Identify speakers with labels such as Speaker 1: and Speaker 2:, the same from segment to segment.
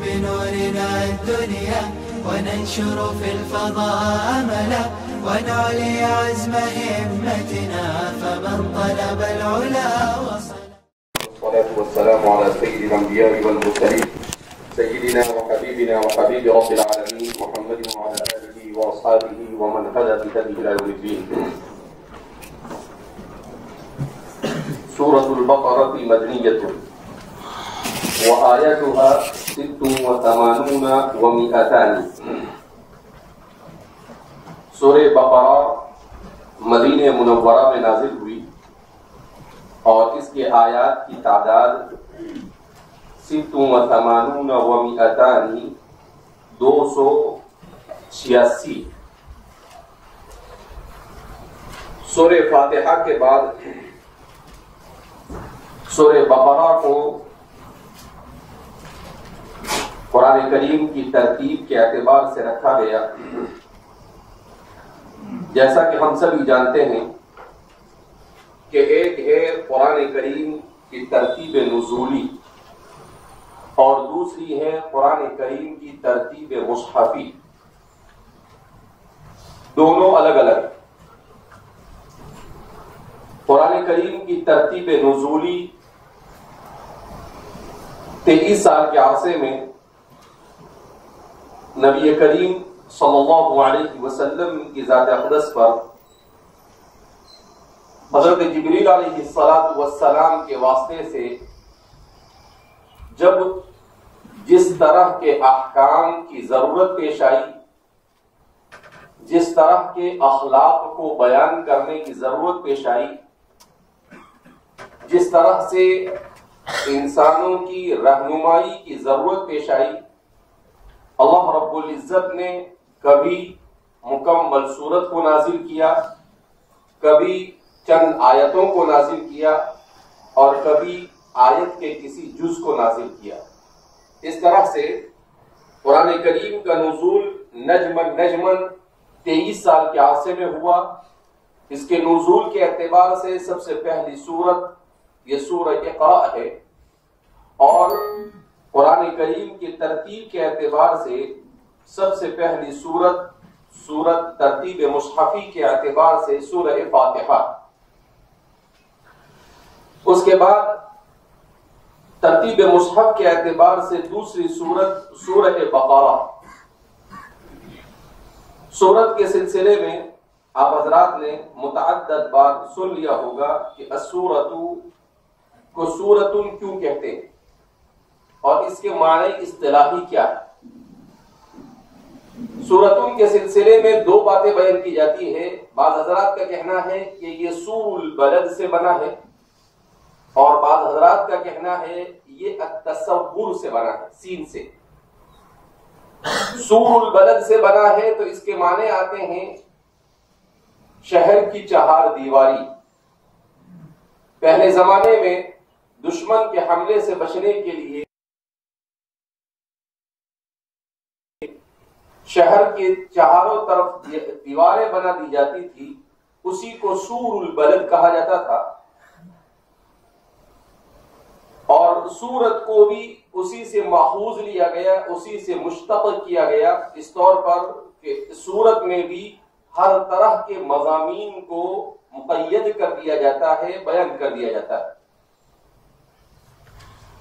Speaker 1: بنورنا الدنيا وننشر في الفضاء أملا ونعلي عزم همتنا فمن طلب العلا وصل.
Speaker 2: والصلاة والسلام على سيد الأنبياء والمرسلين سيدنا وحبيبنا وحبيب رب العالمين محمد وعلى آله وأصحابه ومن هدى بهديه إلى يوم الدين. سورة البقرة مدنية وآياتها 86 و200. سورہ بقرہ مدینہ منورہ میں نازل ہوئی اور اس کے آیات کی تعداد 86 و200 286. سورہ فاتحہ کے بعد سورہ بقرہ کو قرآن کریم کی ترتیب کے اعتبار سے رکھا گیا. جیسا کہ ہم سبھی جانتے ہیں کہ ایک ہے قرآن کریم کی ترتیب نزولی اور دوسری ہے قرآن کریم کی ترتیب مصحفی. دونوں الگ الگ. قرآن کریم کی ترتیب نزولی 23 سال کے عرصے میں نبی کریم صلی اللہ علیہ وسلم کی ذات اقدس پر حضرت جبریل علیہ السلام کے واسطے سے جب جس طرح کے احکام کی ضرورت پیش آئی، جس طرح کے اخلاق کو بیان کرنے کی ضرورت پیش آئی، جس طرح سے انسانوں کی رہنمائی کی ضرورت پیش آئی، اللہ رب العزت نے کبھی مکمل سورت کو نازل کیا، کبھی چند آیتوں کو نازل کیا اور کبھی آیت کے کسی جز کو نازل کیا. اس طرح سے قرآن کریم کا نزول نجمن 23 سال کے عرصے میں ہوا. اس کے نزول کے اعتبار سے سب سے پہلی سورت یہ سورہ اقراء ہے اور قرآن کریم کی ترتیب کے اعتبار سے سب سے پہلی سورت ترتیب مصحفی کے اعتبار سے سورہ فاتحہ. اس کے بعد ترتیب مصحف کے اعتبار سے دوسری سورت سورہ بقرہ. سورت کے سلسلے میں آپ حضرات نے متعدد بار سن لیا ہوگا کہ السورۃ کو سورتن کیوں کہتے ہیں اور اس کے معنی اصطلاحی کیا ہے. سورتن کے سلسلے میں دو باتیں بیان کی جاتی ہے. بعض حضرات کا کہنا ہے کہ یہ سور البلد سے بنا ہے اور بعض حضرات کا کہنا ہے یہ التصور سے بنا ہے، سین سے. سور البلد سے بنا ہے تو اس کے معنی آتے ہیں شہر کی چہار دیواری. پہلے زمانے میں دشمن کے حملے سے بچنے کے لیے شہر کے چاروں طرف دیواریں بنا دی جاتی تھی، اسی کو سور البلد کہا جاتا تھا. اور سورت کو بھی اسی سے ماخوذ لیا گیا، اسی سے مشتق کیا گیا، اس طور پر کہ سورت میں بھی ہر طرح کے مضامین کو مقید کر دیا جاتا ہے، بیان کر دیا جاتا ہے.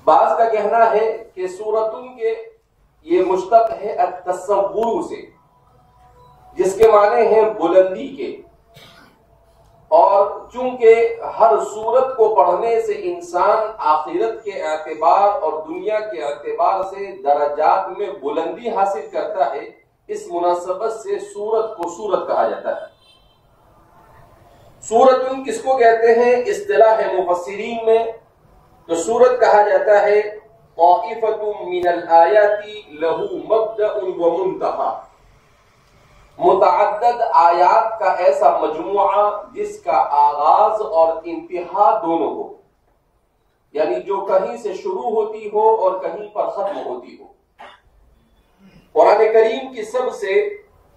Speaker 2: بعض کا کہنا ہے کہ سورتن کے یہ مشتق ہے التصور سے، جس کے معنی ہیں بلندی کے. اور چونکہ ہر سورت کو پڑھنے سے انسان آخرت کے اعتبار اور دنیا کے اعتبار سے درجات میں بلندی حاصل کرتا ہے، اس مناسبت سے سورت کو سورت کہا جاتا ہے. سورتن کس کو کہتے ہیں اصطلاح مفسرین میں؟ تو سورت کہا جاتا ہے طائفۃ من الآیات لہ مبدأ و منتہا، متعدد آیات کا ایسا مجموعہ جس کا آغاز اور انتہا دونوں ہو، یعنی جو کہیں سے شروع ہوتی ہو اور کہیں پر ختم ہوتی ہو. قرآن کریم کی سب سے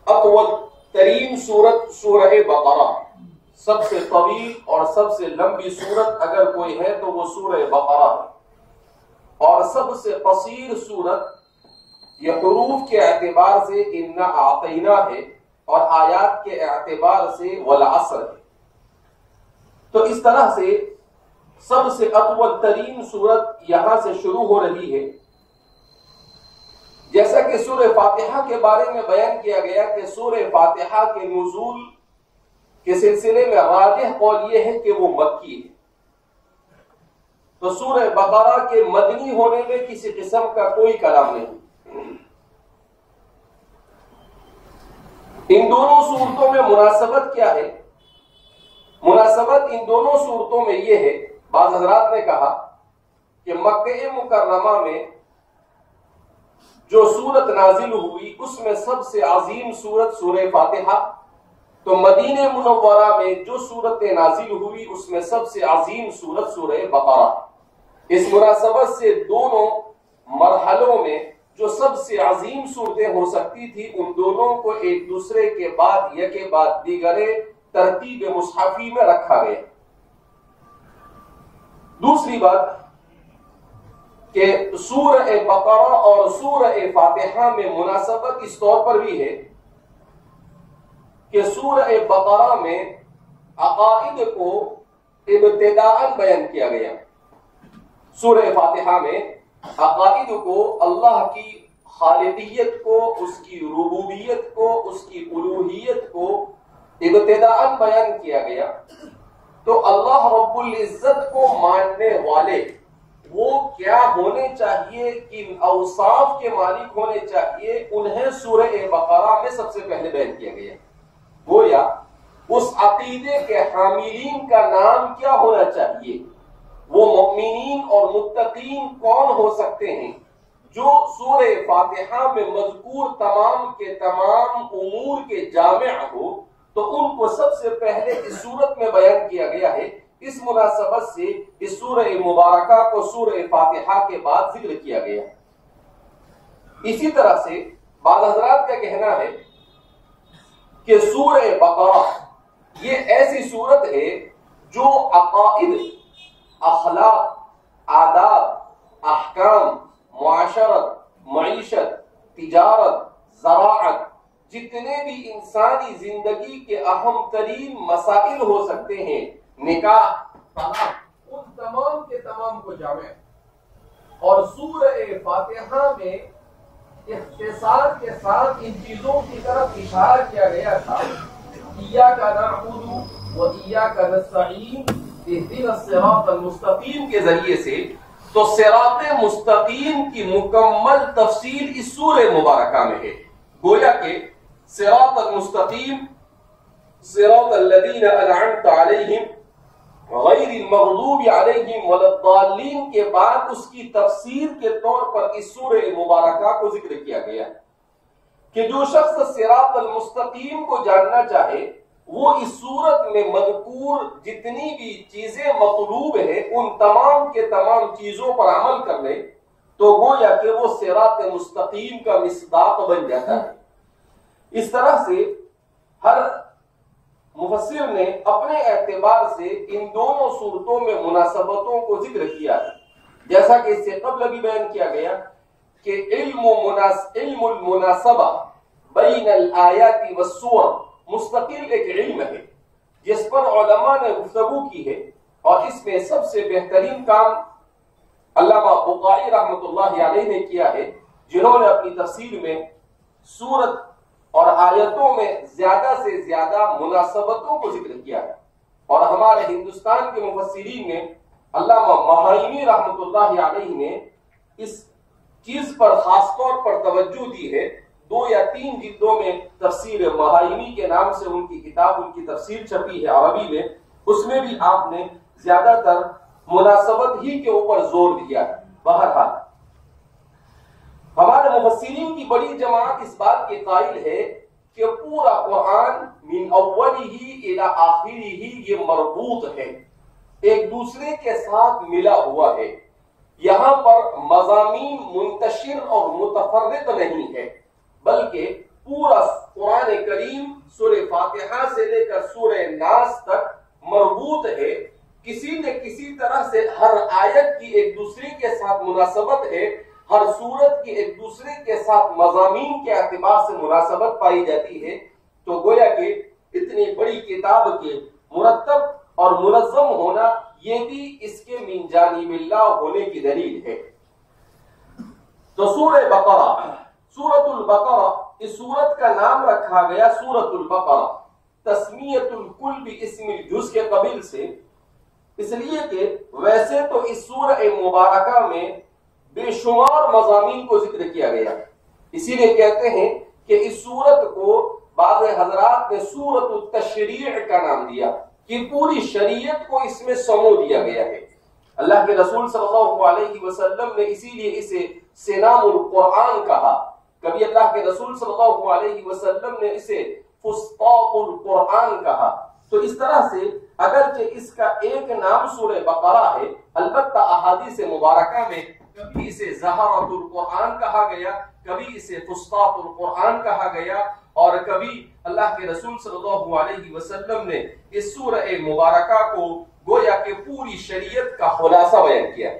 Speaker 2: اطول ترین سورت سورہ بقرہ، سب سے طویل اور سب سے لمبی سورت اگر کوئی ہے تو وہ سورہ بقرہ ہے. اور سب سے قصیر سورت یہ حروف کے اعتبار سے انا اعطینا ہے اور آیات کے اعتبار سے والعصر ہے. تو اس طرح سے سب سے اطول ترین سورت یہاں سے شروع ہو رہی ہے. جیسا کہ سورہ فاتحہ کے بارے میں بیان کیا گیا کہ سورہ فاتحہ کے نزول کے سلسلے میں راجح قول یہ ہے کہ وہ مکی ہے. تو سورہ بقرہ کے مدنی ہونے میں کسی قسم کا کوئی کلام نہیں. ان دونوں صورتوں میں مناسبت کیا ہے؟ مناسبت ان دونوں صورتوں میں یہ ہے، بعض حضرات نے کہا کہ مکہ مکرمہ میں جو سورت نازل ہوئی اس میں سب سے عظیم سورت سورہ فاتحہ، تو مدینہ منورہ میں جو سورت نازل ہوئی اس میں سب سے عظیم سورت سورہ بقرہ. اس مناسبت سے دونوں مرحلوں میں جو سب سے عظیم صورتیں ہو سکتی تھی ان دونوں کو ایک دوسرے کے بعد یکے بعد دیگرے ترتیب مصحفی میں رکھا گیا. دوسری بات کہ سورہ بقرہ اور سورہ فاتحہ میں مناسبت اس طور پر بھی ہے کہ سورہ بقرہ میں عقائد کو ابتداءً بیان کیا گیا. سورہ فاتحہ میں عقائد کو، اللہ کی خالقیت کو، اس کی ربوبیت کو، اس کی الوہیت کو ابتداءً بیان کیا گیا. تو اللہ رب العزت کو ماننے والے وہ کیا ہونے چاہیے، کن اوصاف کے مالک ہونے چاہیے، انہیں سورہ بقرہ میں سب سے پہلے بیان کیا گیا. گویا اس عقیدے کے حاملین کا نام کیا ہونا چاہیے، وہ مؤمنین اور متقین کون ہو سکتے ہیں جو سورہ فاتحہ میں مذکور تمام کے تمام امور کے جامع ہو. تو ان کو سب سے پہلے اس صورت میں بیان کیا گیا ہے. اس مناسبت سے اس سورہ مبارکہ کو سورہ فاتحہ کے بعد ذکر کیا گیا. اسی طرح سے بعض حضرات کا کہنا ہے کہ سورہ بقرہ یہ ایسی صورت ہے جو عقائد، اخلاق، آداب، احکام، معاشرت، معیشت، تجارت، زراعت، جتنے بھی انسانی زندگی کے اہم ترین مسائل ہو سکتے ہیں، نکاح، طلاق، ان تمام کے تمام کو جامع. اور سورہ فاتحہ میں اختصار کے ساتھ ان چیزوں کی طرف اشارہ کیا گیا تھا. ایاک نعبد و ایاک نستعین اہدنا الصراط المستقیم کے ذریعے سے. تو صراط مستقیم کی مکمل تفصیل اس سورہ مبارکہ میں ہے. گویا کہ صراط المستقیم، صراط الذین انعمت علیہم غیر المغضوب علیہم ولا الضالین کے بعد اس کی تفسیر کے طور پر اس سورہ مبارکہ کو ذکر کیا گیا کہ جو شخص صراط المستقیم کو جاننا چاہے وہ اس صورت میں مذکور جتنی بھی چیزیں مطلوب ہیں ان تمام کے تمام چیزوں پر عمل کر لے تو گویا کہ وہ صراط مستقیم کا مصداق بن جاتا ہے. اس طرح سے ہر مفسر نے اپنے اعتبار سے ان دونوں صورتوں میں مناسبتوں کو ذکر کیا ہے. جیسا کہ اس سے قبل بھی بیان کیا گیا کہ علم المناسبہ بین الآیات والسور مستقل ایک علم ہے جس پر علماء نے گفتگو کی ہے. اور اس میں سب سے بہترین کام علامہ بقائی رحمۃ اللہ علیہ نے کیا ہے، جنہوں نے اپنی تفسیر میں سورت اور آیتوں میں زیادہ سے زیادہ مناسبتوں کو ذکر کیا ہے. اور ہمارے ہندوستان کے مفسرین نے علامہ مہائمی رحمۃ اللہ علیہ نے اس چیز پر خاص طور پر توجہ دی ہے. 2 یا 3 جلدوں میں تفسیر مہائمی کے نام سے ان کی کتاب، ان کی تفسیر چھپی ہے عربی میں. اس میں بھی آپ نے زیادہ تر مناسبت ہی کے اوپر زور دیا ہے. بہرحال ہمارے مفسرین کی بڑی جماعت اس بات کے قائل ہے کہ پورا قرآن من اولی الی آخری یہ مربوط ہے، ایک دوسرے کے ساتھ ملا ہوا ہے. یہاں پر مضامین منتشر اور متفرق نہیں ہے، بلکہ پورا قرآن کریم سورہ فاتحہ سے لے کر سورہ ناس تک مربوط ہے. کسی نہ کسی طرح سے ہر آیت کی ایک دوسرے کے ساتھ مناسبت ہے. ہر سورت کی ایک دوسرے کے ساتھ مضامین کے اعتبار سے مناسبت پائی جاتی ہے، تو گویا کہ اتنی بڑی کتاب کے مرتب اور منظم ہونا یہ بھی اس کے من جانب اللہ ہونے کی دلیل ہے۔ تو سورہ بقرہ، سورۃ البقرہ، اس سورت کا نام رکھا گیا سورۃ البقرہ، تسمیۃ الکل باسم الجزء کے قبیل سے، اس لیے کہ ویسے تو اس سورہ مبارکہ میں بے شمار مضامین کو ذکر کیا گیا، اسی لیے کہتے ہیں کہ اس سورت کو بعض حضرات نے سورۃ التشریع کا نام دیا کہ پوری شریعت کو اس میں سمو دیا گیا ہے۔ اللہ کے رسول صلی اللہ علیہ وسلم نے اسی لیے اسے سنام القرآن کہا، کبھی اللہ کے رسول صلی اللہ علیہ وسلم نے اسے فسطاط القرآن کہا۔ تو اس طرح سے اگرچہ اس کا ایک نام سورہ بقرہ ہے، البتہ احادیث مبارکہ میں کبھی اسے زہرۃ القرآن کہا گیا، کبھی اسے فسطاط القرآن کہا گیا، اور کبھی اللہ کے رسول صلی اللہ علیہ وسلم نے اس سورہ مبارکہ کو گویا کہ پوری شریعت کا خلاصہ بیان کیا۔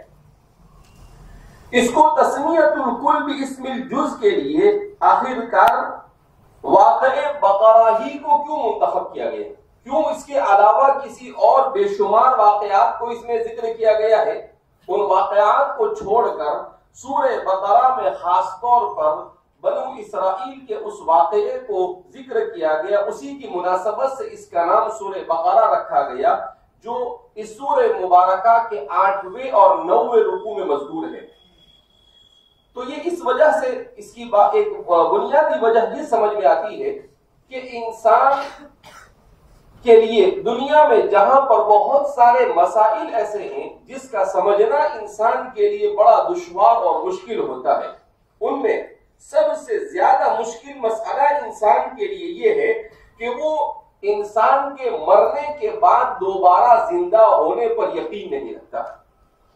Speaker 2: اس کو تسمیۃ الکل باسم الجزء کے لیے آخر کار واقعہ بقرہ ہی کو کیوں منتخب کیا گیا؟ کیوں اس کے علاوہ کسی اور بے شمار واقعات کو اس میں ذکر کیا گیا ہے؟ ان واقعات کو چھوڑ کر سورہ بقرہ میں خاص طور پر بنو اسرائیل کے اس واقعے کو ذکر کیا گیا، اسی کی مناسبت سے اس کا نام سورہ بقرہ رکھا گیا، جو اس سورہ مبارکہ کے 8ویں اور 9ویں رکوع میں مذکور ہے۔ تو یہ اس وجہ سے اس کی ایک بنیادی وجہ یہ سمجھ میں آتی ہے کہ انسان کے لیے دنیا میں جہاں پر بہت سارے مسائل ایسے ہیں جس کا سمجھنا انسان کے لیے بڑا دشوار اور مشکل ہوتا ہے، ان میں سب سے زیادہ مشکل مسئلہ انسان کے لیے یہ ہے کہ وہ انسان کے مرنے کے بعد دوبارہ زندہ ہونے پر یقین نہیں رکھتا۔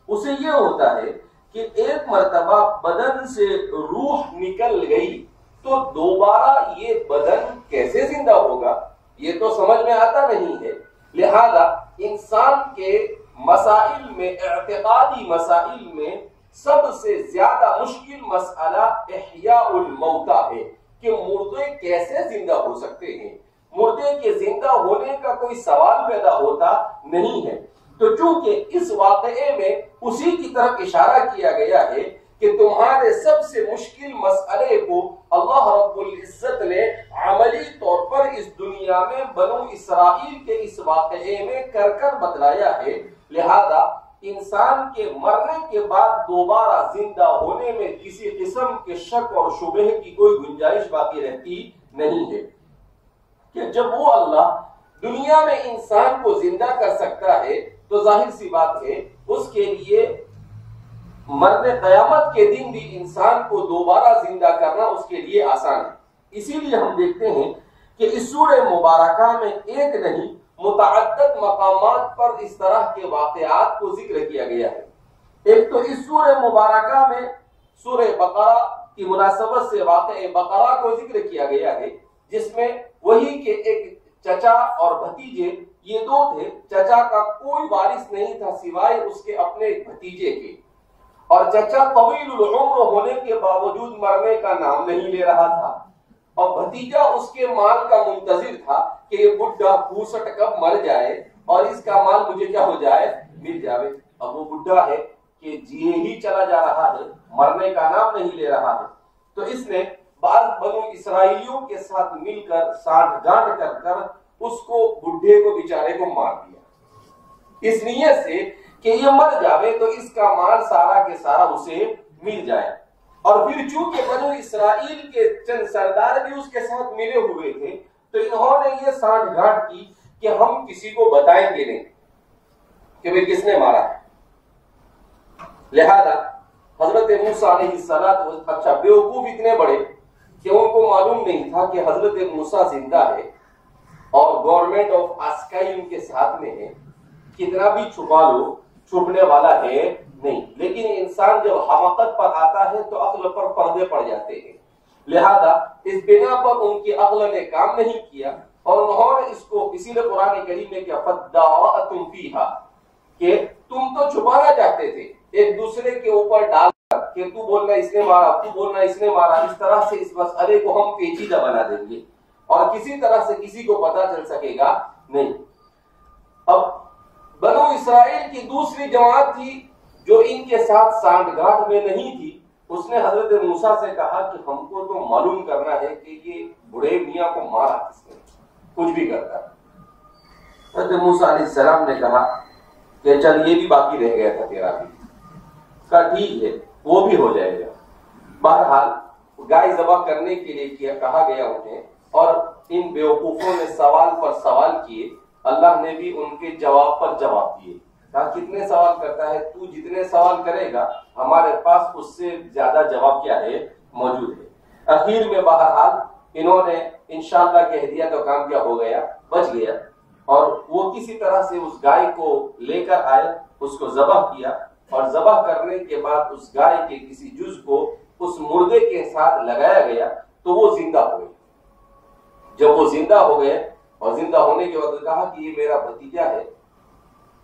Speaker 2: اسے یہ ہوتا ہے کہ ایک مرتبہ بدن سے روح نکل گئی تو دوبارہ یہ بدن کیسے زندہ ہوگا، یہ تو سمجھ میں آتا نہیں ہے۔ لہذا انسان کے مسائل میں، اعتقادی مسائل میں سب سے زیادہ مشکل مسئلہ احیاء الموتى ہے کہ مردے کیسے زندہ ہو سکتے ہیں۔ مردے کے زندہ ہونے کا کوئی سوال پیدا ہوتا نہیں ہے۔ تو چونکہ اس واقعے میں اسی کی طرف اشارہ کیا گیا ہے کہ تمہارے سب سے مشکل مسئلے کو اللہ رب العزت نے عملی طور پر اس دنیا میں بنو اسرائیل کے اس واقعے میں کر بتلایا ہے، لہذا انسان کے مرنے کے بعد دوبارہ زندہ ہونے میں کسی قسم کے شک اور شبہ کی کوئی گنجائش باقی رہتی نہیں ہے کہ جب وہ اللہ دنیا میں انسان کو زندہ کر سکتا ہے تو ظاہر سی بات ہے اس کے لیے مرنے قیامت کے دن بھی انسان کو دوبارہ زندہ کرنا اس کے لیے آسان ہے۔ اسی لیے ہم دیکھتے ہیں کہ اس سورہ مبارکہ میں ایک نہیں متعدد مقامات پر اس طرح کے واقعات کو ذکر کیا گیا ہے۔ ایک تو اس سورہ مبارکہ میں سورہ بقرہ کی مناسبت سے واقعہ بقرہ کو ذکر کیا گیا ہے، جس میں وہی کہ ایک چچا اور بھتیجے یہ دو تھے۔ چچا کا کوئی وارث نہیں تھا سوائے اس کے اپنے بھتیجے کے، اور چچا طویل العمر ہونے کے باوجود مرنے کا نام نہیں لے رہا تھا، اور بھتیجا اس کے مال کا منتظر تھا کہ یہ بڈھا پھوسٹ کب مر جائے اور اس کا مال مجھے کیا ہو جائے، مل جائے۔ اب وہ بڈھا ہے کہ جیے ہی چلا جا رہا ہے، مرنے کا نام نہیں لے رہا ہے، تو اس نے بعض بنو اسرائیلیوں کے ساتھ مل کر سانٹھ گانٹھ کر اس کو بڈھے کو بیچارے کو مار دیا، اس نیت سے کہ یہ مر جاوے تو اس کا مال سارا کے سارا اسے مل جائے۔ اور پھر چونکہ بنو اسرائیل کے چند سردار بھی اس کے ساتھ ملے ہوئے تھے تو انہوں نے یہ سانٹھ گانٹھ کی کہ ہم کسی کو بتائیں گے نہیں کہ بھئی کس نے مارا ہے۔ لہذا حضرت موسیٰ علیہ السلام اچھا بیوقوف اتنے بڑے کہ ان کو معلوم نہیں تھا کہ حضرت موسیٰ زندہ ہے اور گورنمنٹ آف آسکائی ان کے ساتھ میں ہے، کتنا بھی چھپا لو چھپنے والا ہے نہیں، لیکن انسان جب حماقت پر آتا ہے تو عقل پر پردے پڑ جاتے ہیں۔ لہذا اس بنا پر ان کی عقل نے کام نہیں کیا اور انہوں نے اس کو اسی لیے قرآن کریم میں کیا فَدَّارَأْتُمْ فِيهَا کہ تم تو چھپانا چاہتے تھے، ایک دوسرے کے اوپر ڈال کہ تو بولنا اس نے مارا، تو بولنا اس نے مارا، اس طرح سے اس مسئلے کو ہم پیچیدہ بنا دیں گے اور کسی طرح سے کسی کو پتا چل سکے گا نہیں۔ اب بنو اسرائیل کی دوسری جماعت تھی جو ان کے ساتھ سانٹھ میں نہیں تھی، اس نے حضرت موسیٰ سے کہا کہ ہم کو تو معلوم کرنا ہے کہ یہ بڑے میاں کو مارا کس نے، کچھ بھی کرتا۔ حضرت موسیٰ علیہ السلام نے کہا کہ چل یہ بھی باقی رہ گیا تھا تیرا بھی، کہا ٹھیک ہے وہ بھی ہو جائے گا۔ بہرحال گائے ذبح کرنے کے لیے کہا گیا انہیں، اور ان بیوقوفوں نے سوال پر سوال کیے، اللہ نے بھی ان کے جواب پر جواب دیے۔ کہا کتنے سوال کرتا ہے تو، جتنے سوال کرے گا ہمارے پاس اس سے زیادہ جواب کیا ہے موجود ہے۔ اخیر میں بہرحال انہوں نے انشاءاللہ کہہ دیا تو کام کیا ہو گیا، بچ گیا، اور وہ کسی طرح سے اس گائے کو لے کر آئے، اس کو ذبح کیا، اور ذبح کرنے کے بعد اس گائے کے کسی جز کو اس مردے کے ساتھ لگایا گیا تو وہ زندہ ہو گئے۔ جب وہ زندہ ہو گئے اور زندہ ہونے کے بعد کہا کہ یہ میرا بھتیجا ہے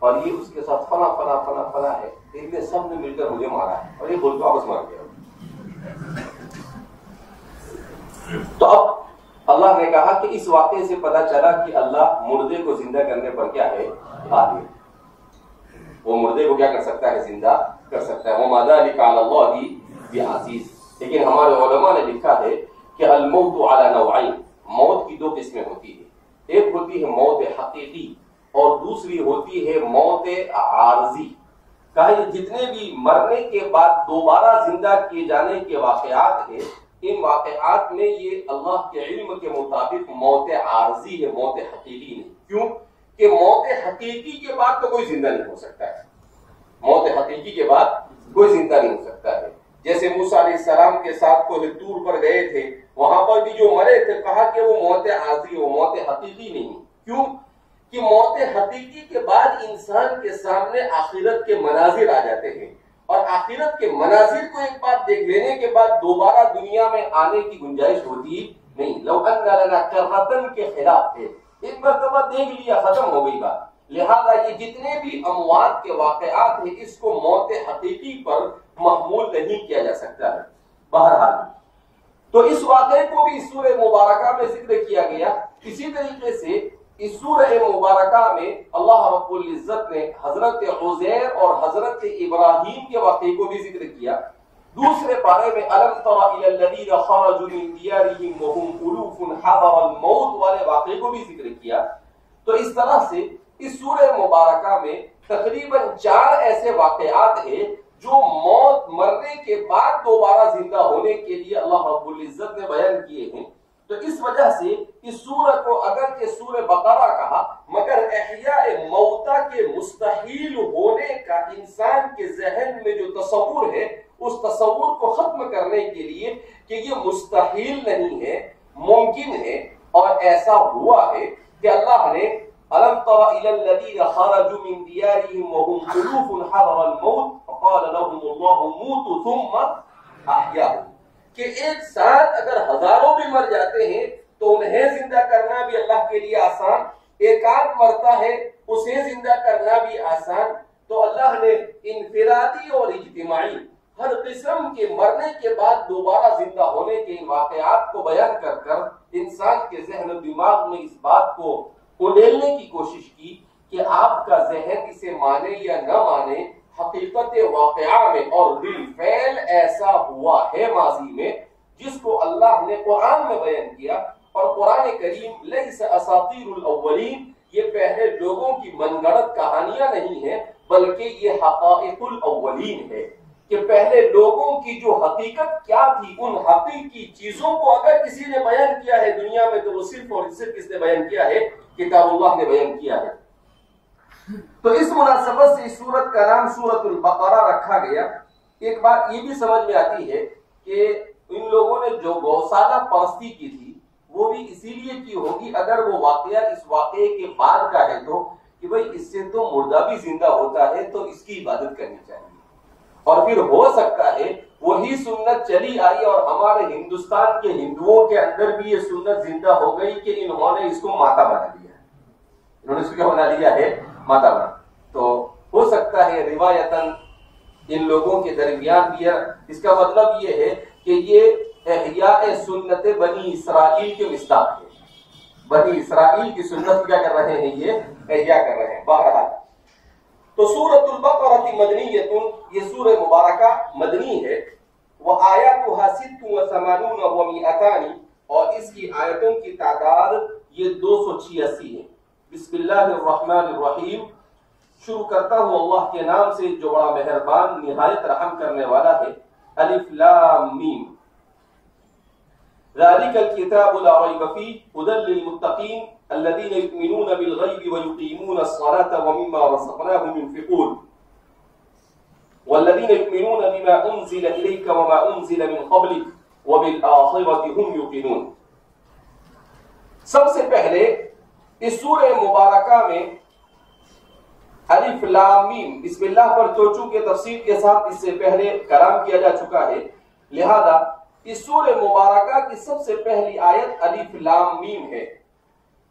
Speaker 2: اور یہ اس کے ساتھ فلاں فلاں فلاں فلاں ہے، ان نے سب نے مل کر مجھے مارا ہے، اور یہ بول کے واپس مار گیا۔ تو اب اللہ نے کہا کہ اس واقعے سے پتا چلا کہ اللہ مردے کو زندہ کرنے پر کیا ہے قادر، وہ مردے کو کیا کر سکتا ہے، زندہ کر سکتا ہے۔ وَمَا ذَلِكَ عَلَى اللَّهِ بِعَزِيزٍ۔ لیکن ہمارے علماء نے لکھا ہے کہ الموت علی نوعین، موت کی دو قسمیں ہوتی ہے، ایک ہوتی ہے موت حقیقی اور دوسری ہوتی ہے موت عارضی۔ کہا یہ جتنے بھی مرنے کے بعد دوبارہ زندہ کیے جانے کے واقعات ہیں، ان واقعات میں یہ اللہ کے علم کے مطابق موت عارضی ہے، موت حقیقی نہیں۔ کیوں کہ موت حقیقی کے بعد تو کوئی زندہ نہیں ہو سکتا ہے، موت حقیقی کے بعد کوئی زندہ نہیں ہو سکتا ہے۔ جیسے موسیٰ علیہ السلام کے ساتھ کوہ طور پر گئے تھے، وہاں پر بھی جو مرے تھے کہا کہ وہ موت عارضی، وہ موت حقیقی نہیں۔ کیوں کہ موت حقیقی کے بعد انسان کے سامنے آخرت کے مناظر آ جاتے ہیں، اور آخرت کے مناظر کو ایک بار دیکھ لینے کے بعد دوبارہ دنیا میں آنے کی گنجائش ہوتی نہیں۔ لو ان لنا کرۃ کے خلاف ہے، ایک مرتبہ دیکھ لیا ختم ہو گئی بات۔ لہذا یہ جتنے بھی اموات کے واقعات ہیں اس کو موت حقیقی پر محمول نہیں کیا جا سکتا ہے۔ بہرحال تو اس واقعے کو بھی اس سورہ مبارکہ میں ذکر کیا گیا۔ اسی طریقے سے اس سورہ مبارکہ میں اللہ رب العزت نے حضرت عزیر اور حضرت ابراہیم کے واقعے کو بھی ذکر کیا۔ دوسرے پارے میں الم تر الی الذین خرجوا من دیارہم وهم الوف حذر الموت والے واقعے کو بھی ذکر کیا۔ تو اس طرح سے اس سورہ مبارکہ میں تقریباً 4 ایسے واقعات ہیں جو موت مرنے کے بعد دوبارہ زندہ ہونے کے لیے اللہ رب العزت نے بیان کیے ہیں۔ تو اس وجہ سے اس سورہ کو اگرچہ سورہ بقرہ کہا، مگر احیاء موتیٰ کے مستحیل ہونے کا انسان کے ذہن میں جو تصور ہے اس تصور کو ختم کرنے کے لیے کہ یہ مستحیل نہیں ہے، ممکن ہے، اور ایسا ہوا ہے کہ اللہ نے أَلَمْ تَرَ إِلَى الَّذِينَ خَرَجُوا مِنْ دِيَارِهِمْ وَهُمْ أُلُوفٌ حَذَرَ الْمَوْتِ فَقَالَ لَهُمُ اللَّهُ مُوتُوا ثُمَّ أَحْيَاهُمْ، کہ ایک ساتھ اگر ہزاروں بھی مر جاتے ہیں تو انہیں زندہ کرنا بھی اللہ کے لیے آسان، ایک آدھ مرتا ہے اسے زندہ کرنا بھی آسان۔ تو اللہ نے انفرادی اور اجتماعی ہر قسم کے مرنے کے بعد دوبارہ زندہ ہونے کے واقعات کو بیان کر کر انسان کے ذہن و دماغ میں اس بات کو اڈیلنے کی کوشش کی کہ آپ کا ذہن اسے مانے یا نہ مانے، حقیقت واقعہ میں اور بالفعل ایسا ہوا ہے ماضی میں جس کو اللہ نے قرآن میں بیان کیا۔ اور قرآن کریم لیس اساطیر الاولین، یہ پہلے لوگوں کی من گھڑت کہانیاں نہیں ہیں بلکہ یہ حقائق الاولین ہے کہ پہلے لوگوں کی جو حقیقت کیا تھی، ان حقیقی چیزوں کو اگر کسی نے بیان کیا ہے دنیا میں تو وہ صرف اور صرف کس نے بیان کیا ہے، کتاب اللہ نے بیان کیا ہے۔ تو اس مناسبت سے اس سورت کا نام سورۃ البقرہ رکھا گیا۔ ایک بات یہ بھی سمجھ میں آتی ہے کہ ان لوگوں نے جو گوشالہ پرستی کی تھی وہ بھی اسی لیے کی ہوگی، اگر وہ واقعہ اس واقعے کے بعد کا ہے تو کہ بھئی اس سے تو مردہ بھی زندہ ہوتا ہے تو اس کی عبادت کرنی چاہیے، اور پھر ہو سکتا ہے وہی سنت چلی آئی اور ہمارے ہندوستان کے ہندوؤں کے اندر بھی یہ سنت زندہ ہو گئی کہ انہوں نے اس کو ماتا بنا لیا ہے، انہوں نے اس کو کیا بنا لیا ہے، ماتا بنا۔ تو ہو سکتا ہے روایتاً ان لوگوں کے درمیان بھی ہے۔ اس کا مطلب یہ ہے کہ یہ احیاء سنت بنی اسرائیل کے مصداق ہے، بنی اسرائیل کی سنت کیا کر رہے ہیں، یہ احیاء کر رہے ہیں۔ بہرحال تو سورۃ البقرہ مدنیۃ، یہ سورہ مبارکہ مدنی ہے، وآیاتها 86 و200، اور اس کی آیتوں کی تعداد یہ 286 ہے۔ بسم اللہ الرحمن الرحیم، شروع کرتا ہوں اللہ کے نام سے جو بڑا مہربان نہایت رحم کرنے والا ہے۔ الف لام میم، ذالک الکتاب لا ریب فیہ ھدی للمتقین الذین یؤمنون بالغیب ویقیمون الصلاة ومما رزقناهم ينفقون والذین یؤمنون بما انزل الیک وما انزل من قبلک وبالآخرة هم یوقنون۔ سب سے پہلے اس سورہ مبارکہ میں الف لام میم بسم اللہ پر چوچو کے تفسیر کے ساتھ اس سے پہلے کلام کیا جا چکا ہے، لہذا اس سورہ مبارکہ کی سب سے پہلی آیت الف لام میم ہے،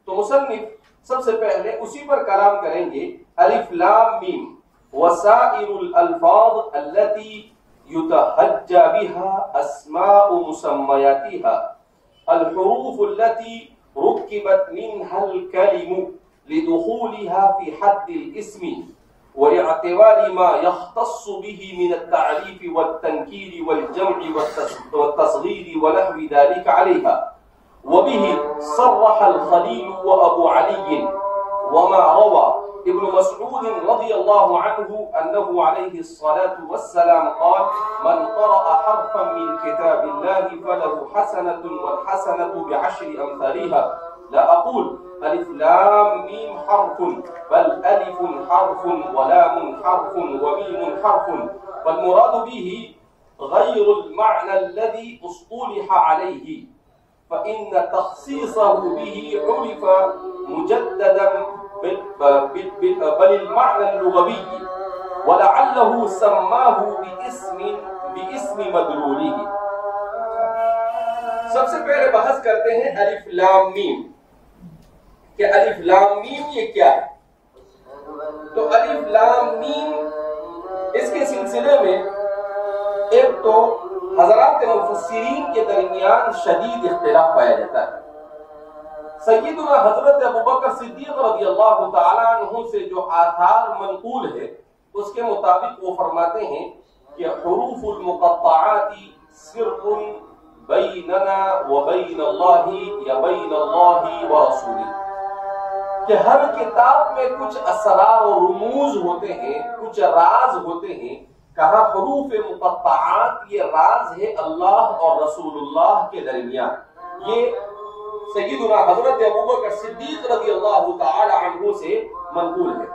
Speaker 2: تو مصنف سب سے پہلے اسی پر کلام کریں گے۔ الف لام میم وسائر الالفاظ التي يتهجى بها اسماء مسمياتها الحروف التي ركبت منها الكلم لدخولها في حد الاسم واعتبار ما يختص به من التعريف والتنكير والجمع والتصغير ونحو ذلك عليها، وبه صرح الخليل وأبو علي وما روى ابن مسعود رضي الله عنه أنه عليه الصلاة والسلام قال: من قرأ حرفا من كتاب الله فله حسنة والحسنة بعشر أمثالها، لا أقول ألف لام ميم حرف، بل ألف حرف ولام حرف وميم حرف، والمراد به غير المعنى الذي اصطلح عليه، فإن تخصيصه به عرف مجددا بل المعنى اللغوي، ولعله سماه باسم مدلوله۔ سب سے پہلے بحث کرتے ہیں الف لام میم کہ الف لام میم یہ کیا ہے۔ تو الف لام میم اس کے سلسلے میں ایک تو حضرات مفسرین کے درمیان شدید اختلاف پایا جاتا ہے۔ سیدنا حضرت ابوبکر صدیق رضی اللہ تعالیٰ عنہ سے جو آثار منقول ہے اس کے مطابق وہ فرماتے ہیں کہ حروف المقطعات سر بیننا وبین اللہ یا بین اللہ ورسولہ، کہ ہر کتاب میں کچھ اسرار و رموز ہوتے ہیں، کچھ راز ہوتے ہیں۔ کہا حروف مقطعات یہ راز ہے اللہ اور رسول اللہ کے درمیان۔ یہ سیدنا حضرت ابوبکر صدیق رضی اللہ تعالی عنہ سے منقول ہے۔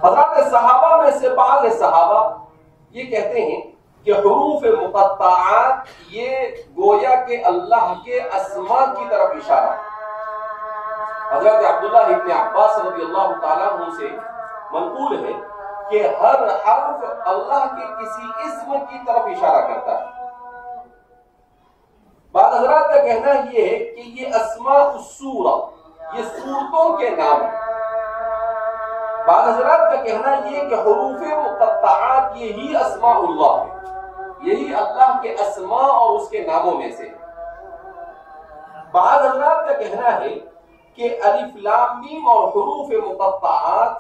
Speaker 2: حضرات صحابہ میں سے بعض صحابہ یہ کہتے ہیں کہ حروف مقطعات یہ گویا کہ اللہ کے اسماء کی طرف اشارہ۔ حضرت عبداللہ ابن عباس رضی اللہ تعالیٰ عنہ سے منقول ہے کہ ہر حرف اللہ کے کسی اسم کی طرف اشارہ کرتا ہے۔ بعض حضرات کا کہنا یہ ہے کہ یہ اسماء السورہ، یہ سورتوں کے نام ہیں۔ بعض حضرات کا کہنا یہ کہ حروف مقطعات یہی اسماء اللہ ہے، یہی اللہ کے اسماء اور اس کے ناموں میں سے۔ بعض حضرات کا کہنا ہے کہ الف لام میم اور حروف مقطعات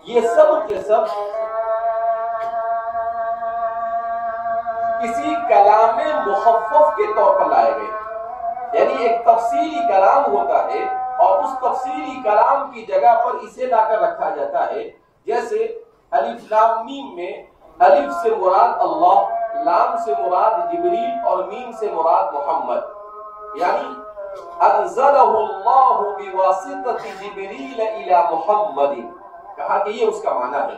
Speaker 2: یہ سب کے سب کسی کلام مخفف کے طور پر لائے گئے، یعنی ایک تفصیلی کلام ہوتا ہے اور اس تفصیلی کلام کی جگہ پر اسے لا کر رکھا جاتا ہے۔ جیسے الف لام میم میں الف سے مراد اللہ، لام سے مراد جبریل اور میم سے مراد محمد، یعنی انزلہ اللہ بواسطۃ جبریل الی محمد۔ کہا کہ یہ اس کا معنی ہے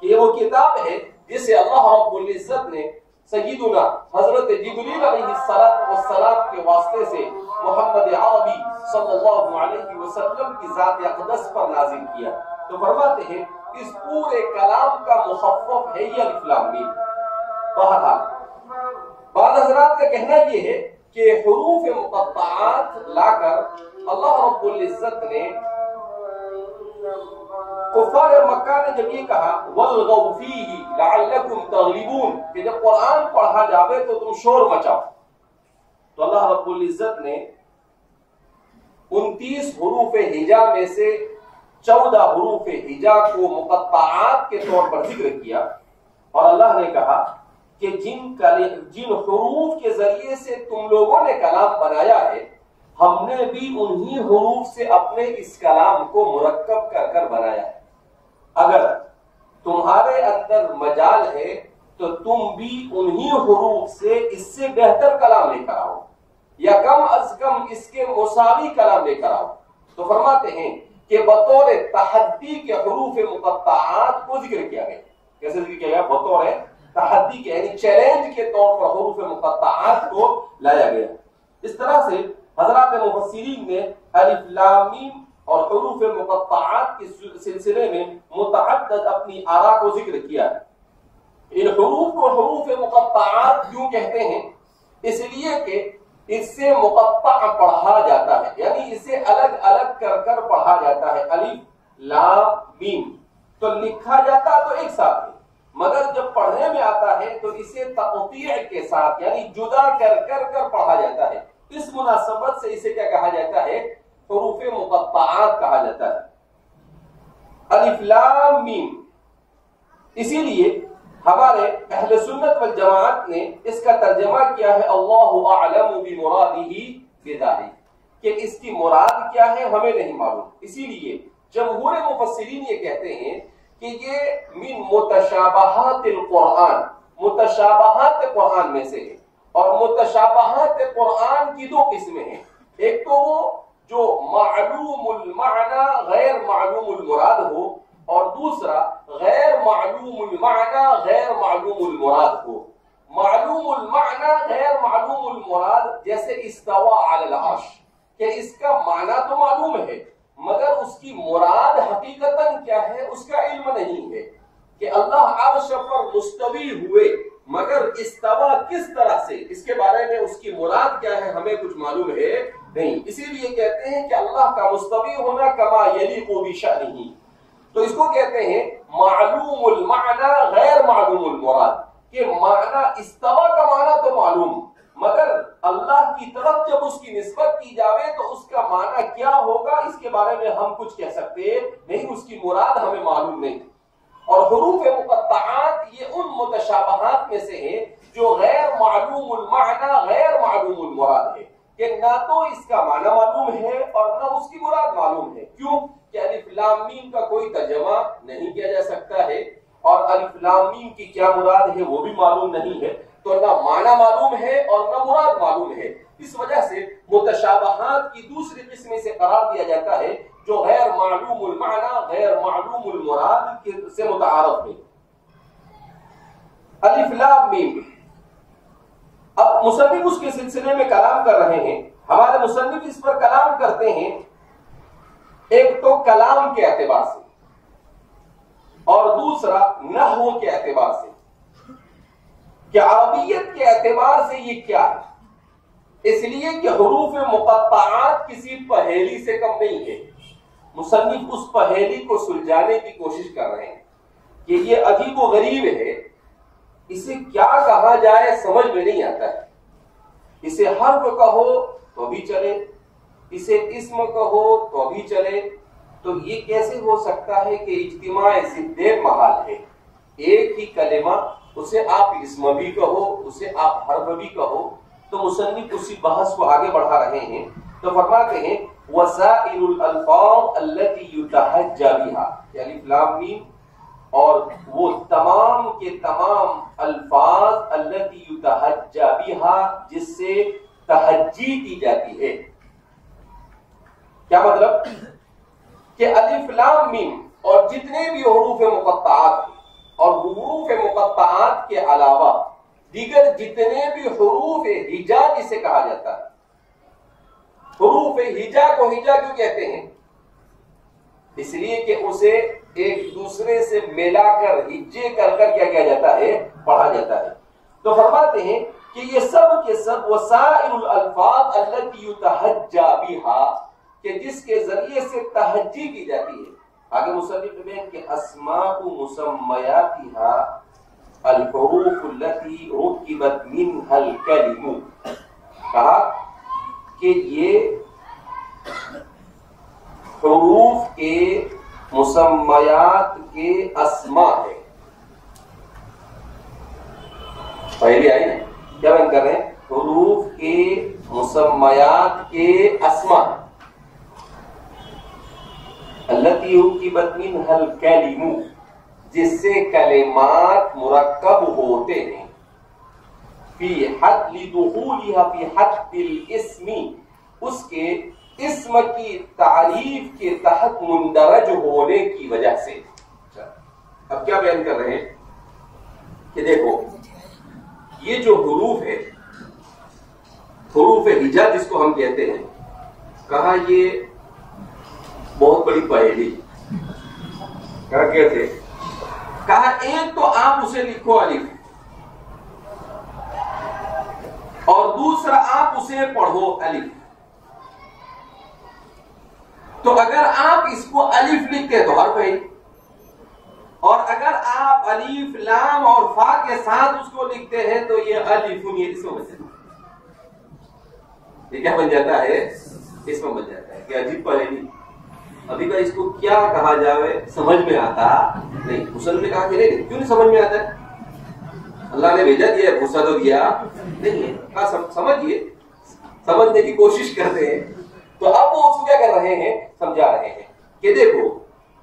Speaker 2: کہ یہ وہ کتاب ہے جسے اللہ رب العزت نے سیدنا حضرت جبریل علیہ السلام کے واسطے سے محمد عربی صلی اللہ علیہ وسلم کی ذات اقدس پر نازل کیا۔ تو فرماتے ہیں اس پورے کلام کا مخفف ہے یہ الف لام میم۔ بہرحال بعض حضرات کا کہنا یہ ہے کہ حروف مقطعات لا کر اللہ رب العزت نے کفار مکہ نے جب یہ کہا وَالْغَوْ فِيهِ لَعَلَّكُمْ تَغْلِبُونَ کہ جب قرآن پڑھا جاوے تو تم شور مچاؤ، تو اللہ رب العزت نے 29 حروف ہجا میں سے 14 حروف ہجا کو مقطعات کے طور پر ذکر کیا، اور اللہ نے کہا کہ جن حروف کے ذریعے سے تم لوگوں نے کلام بنایا ہے، ہم نے بھی انہی حروف سے اپنے اس کلام کو مرکب کر کر بنایا ہے۔ اگر تمہارے اندر مجال ہے تو تم بھی انہی حروف سے اس سے بہتر کلام لے کر آؤ، یا کم از کم اس کے مساوی کلام لے کر آؤ۔ تو فرماتے ہیں کہ بطور تحدی کے حروف مقطعات کو ذکر کیا گیا۔ کیسے ذکر کیا گیا؟ بطور تحدی کے یعنی چیلنج کے طور پر حروف مقطعات کو لایا گیا۔ اس طرح سے حضرات مفسرین نے الف لام میم اور حروف مقطعات کے سلسلے میں متعدد اپنی آراء کو ذکر کیا ہے۔ ان حروف کو حروف مقطعات کیوں کہتے ہیں؟ اس لیے کہ اس سے مقطع پڑھا جاتا ہے، یعنی اسے الگ الگ کر کر پڑھا جاتا ہے۔ الف لام میم تو لکھا جاتا تو ایک ساتھ ہے، مگر جب پڑھنے میں آتا ہے تو اسے تقطیع کے ساتھ یعنی جدا کر کر کر پڑھا جاتا ہے۔ اس مناسبت سے اسے کیا کہا جاتا ہے؟ حروف مقطعات کہا جاتا ہے۔ الف لام میم، اسی لیے ہمارے اہل سنت والجماعت نے اس کا ترجمہ کیا ہے اللہ اعلم بمرادہ بذلک، کہ اس کی مراد کیا ہے ہمیں نہیں معلوم۔ اسی لیے جمہور مفسرین یہ کہتے ہیں کہ یہ من متشابہات القرآن، متشابہات قرآن میں سے ہے، اور متشابہات قرآن کی 2 قسمیں ہیں۔ ایک تو وہ جو معلوم المعنی غیر معلوم المراد ہو، اور دوسرا غیر معلوم المعنی غیر معلوم المراد ہو۔ معلوم المعنی غیر معلوم المراد جیسے استوى علی العرش، کہ اس کا معنی تو معلوم ہے مگر اس کی مراد حقیقتاً کیا ہے اس کا علم نہیں ہے، کہ اللہ عرش پر مستوی ہوئے مگر استوا کس طرح سے اس کے بارے میں اس کی مراد کیا ہے ہمیں کچھ معلوم ہے نہیں۔ اسی لیے کہتے ہیں کہ اللہ کا مستوی ہونا کما یلیق بشأنہ، تو اس کو کہتے ہیں معلوم المعنی غیر معلوم المراد، کہ معنی استوا کا معنی تو معلوم مگر اللہ کی طرف جب اس کی نسبت کی جاوے تو اس کا معنی کیا ہوگا اس کے بارے میں ہم کچھ کہہ سکتے نہیں، اس کی مراد ہمیں معلوم نہیں۔ اور حروف مقطعات یہ ان متشابہات میں سے ہیں جو غیر معلوم المعنی غیر معلوم المراد ہے، کہ نہ تو اس کا معنی معلوم ہے اور نہ اس کی مراد معلوم ہے۔ کیوں کہ الف لام میم کا کوئی ترجمہ نہیں کیا جا سکتا ہے، اور الف لام میم کی کیا مراد ہے وہ بھی معلوم نہیں ہے، تو نہ معنی معلوم ہے اور نہ مراد معلوم ہے۔ اس وجہ سے متشابہات کی دوسری قسم سے قرار دیا جاتا ہے جو غیر معلوم المعنی غیر معلوم المراد سے متعارف ہے۔ الف لام میم، اب مصنف اس کے سلسلے میں کلام کر رہے ہیں۔ ہمارے مصنف اس پر کلام کرتے ہیں ایک تو کلام کے اعتبار سے اور دوسرا نحو کے اعتبار سے، کہ عربیت کے اعتبار سے یہ کیا ہے، اس لیے کہ حروف مقطعات کسی پہیلی سے کم نہیں ہے۔ مصنف اس پہیلی کو سلجھانے کی کوشش کر رہے ہیں کہ یہ عجیب و غریب ہے، اسے کیا کہا جائے سمجھ میں نہیں آتا ہے۔ اسے حرف کہو تو بھی چلے، اسے اسم کہو تو بھی چلے، تو یہ کیسے ہو سکتا ہے کہ اجتماع ضدین محال ہے؟ ایک ہی کلمہ، اسے آپ اسم بھی کہو اسے آپ حرف بھی کہو۔ تو مصنف اسی بحث کو آگے بڑھا رہے ہیں، تو فرماتے ہیں وسائل الالفاظ التي يتحجى بها، یعنی لام میم، اور وہ تمام کے تمام الفاظ التي يتحجى بها جس سے تحجی کی جاتی ہے۔ کیا مطلب؟ کہ الف لام میم اور جتنے بھی حروف مقطعات اور حروف مقطعات کے علاوہ دیگر جتنے بھی حروف ہجا جسے کہا جاتا ہے، حروف ہجا کو ہجا کیوں کہتے ہیں؟ اس لیے کہ اسے ایک دوسرے سے ملا کر ہجے کر کر کیا کیا جاتا ہے، پڑھا جاتا ہے۔ تو فرماتے ہیں کہ یہ سب کے سب وسائل الالفاظ التي يتحجى بها، کہ جس کے ذریعے سے تحجی کی جاتی ہے، آگے مصنف میں کہ اسماء مسمیاتها الحروف التي ركبت منها الكلم، کہا کہ یہ حروف کے مسمیات کے اسماء ہے. پہلے آئی نا کیا بیان کر رہے ہیں؟ حروف کے مسمیات کے اسماء التي ركبت منها الكلم، جس سے کلمات مرکب ہوتے ہیں، فی حد لدخولها فی حد الاسم، اس کے اسم کی تعریف کے تحت مندرج ہونے کی وجہ سے. اب کیا بیان کر رہے ہیں کہ دیکھو یہ جو حروف ہے، حروف ہجا جس کو ہم کہتے ہیں، کہا یہ بہت بڑی پہیلی. کیا کہتے ہیں؟ کہا ایک تو آپ اسے لکھو الف، اور دوسرا آپ اسے پڑھو الف. تو اگر آپ اس کو الف لکھتے تو حرف ہے، اور اگر آپ الف لام اور فا کے ساتھ اس کو لکھتے ہیں تو یہ الف یہ اسم بن جاتا ہے. یہ کیا بن جاتا ہے؟ اسم بن جاتا ہے. کہ عجیب پہلی ابھی کا اس کو کیا کہا جائے سمجھ میں آتا نہیں. مسلم نے کہا کہ نہیں کیوں نہیں سمجھ میں آتا ہے؟ اللہ نے بھیجا دیا ہے، غصہ تو دیا نہیں ہے. کہا سمجھیے، سمجھنے کی کوشش کرتے ہیں. تو اب وہ اس کو کیا کر رہے ہیں؟ سمجھا رہے ہیں کہ دیکھو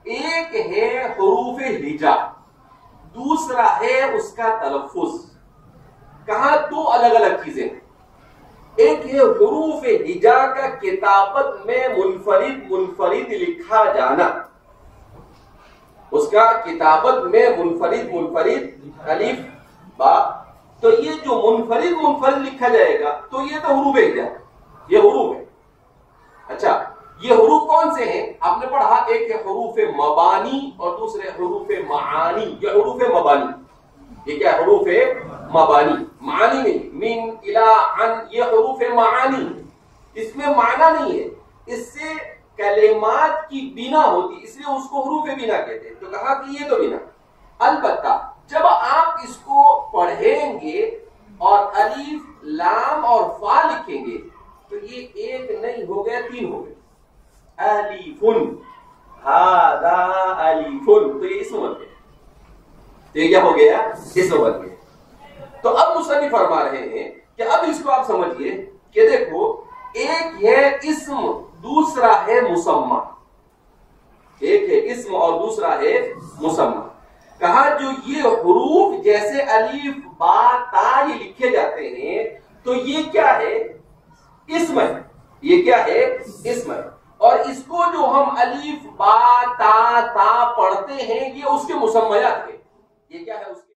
Speaker 2: ایک ہے حروف ہجا، دوسرا ہے اس کا تلفظ. کہاں دو الگ الگ چیزیں. ایک ہے حروف ہجا کا کتابت میں منفرد لکھا جانا، اس کا کتابت میں منفرد الف با. تو یہ جو منفرد لکھا جائے گا تو یہ تو حروف ہجا، یہ حروف ہے. اچھا یہ حروف کون سے ہیں؟ آپ نے پڑھا ایک ہے حروف مبانی اور دوسرے حروف معانی. یہ حروف مبانی، یہ کیا حروف مبانی؟ معانی نہیں، من الى عن، یہ حروف معانی. اس میں معنی نہیں ہے، اس سے کلمات کی بنا ہوتی، اس لیے اس کو حروف بنا کہتے ہیں. تو کہا کہ یہ تو بنا. البتہ جب آپ اس کو پڑھیں گے اور الف لام اور فا لکھیں گے تو یہ ایک نہیں ہو گیا، تین ہو گئے. الفن، ھذا الفن، تو یہ اسم بن گیا. تو یہ کیا ہو گیا؟ اسم بن گیا. تو اب مصنف فرما رہے ہیں کہ اب اس کو آپ سمجھیے کہ دیکھو ایک ہے اسم دوسرا ہے مسمى. ایک ہے اسم اور دوسرا ہے مسمى. کہا جو یہ حروف جیسے الف با تا یہ لکھے جاتے ہیں تو یہ کیا ہے؟ اسم ہے. یہ کیا ہے؟ اسم ہے. اور اس کو جو ہم الف با تا پڑھتے ہیں یہ اس کے مسمیات ہے. یہ کیا ہے؟ اس کے